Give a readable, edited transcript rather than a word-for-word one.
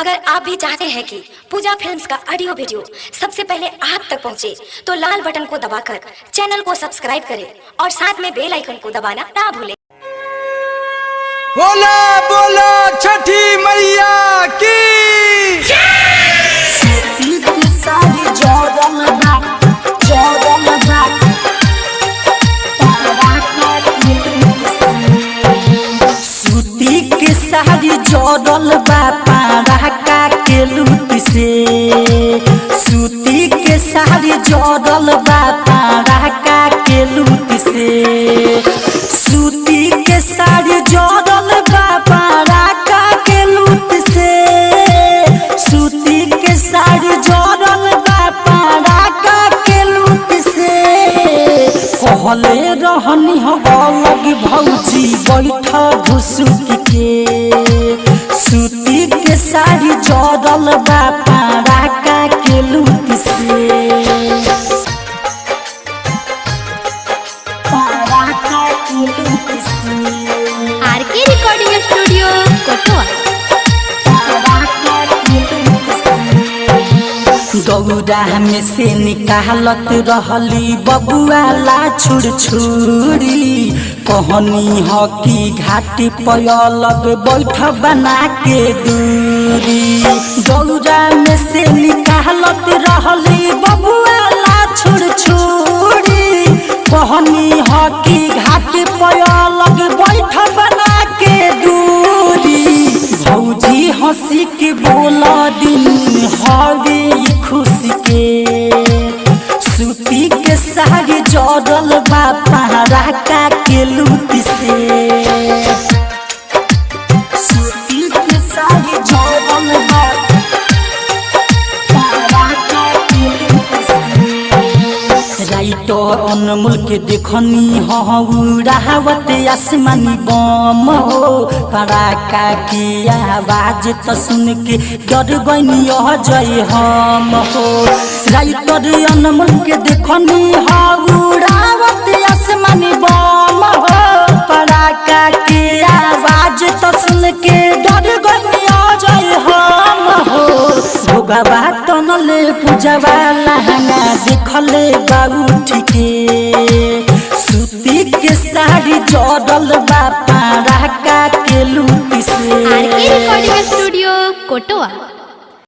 अगर आप भी चाहते हैं कि पूजा फिल्म्स का ऑडियो वीडियो सबसे पहले आप तक पहुंचे, तो लाल बटन को दबाकर चैनल को सब्सक्राइब करें और साथ में बेल आइकन को दबाना ना भूलें। बोला बोला छठी मैया की सारी जोड़ल बा पारा के लूट से, सूती के सारी जोड़ल बा पारा के लूट से, सूती के सारी जोड़ल बा पारा के लूट से, सूती के सारी जोड़ल बा पारा के लूट से। कहले रहनी लगी भौजी बैठा घुसुक के, सूती के साड़ी जोड़ल बा पारा के लूट से, पारा के लूट से। आरके रिकॉर्डिंग स्टूडियो कोटवा। गौरा में से निकालत रहली बबुआ ला छुड़ छुड़ी, कहनी ह कि घाटी पयलग बैठ बना के दूरी। गौरा में से निकालत रहली बबुआ ला छुड़ छुड़ी, कहनी ह कि घाटी पयलग बैठ बना के दूरी। भौजी हंसी के बोला दिन हवे खुशी के, सूती के साड़ी जोड़ल बा पारा के लूट से, सूती के साड़ी जोड़ल बा पारा के लूट से। राइटर अनमोल के देखनी उड़ावत आसमानी बम हो, पराका की आवाज तो सुन के डर गई जय हम हो। राइटर अनमोल के देखनी उड़ावत आसमानी बम हो, पराका की आवाज तो सुन के डर गई जय हम हो। भोगवा तनले पूजवा लहंगा देखले बाबू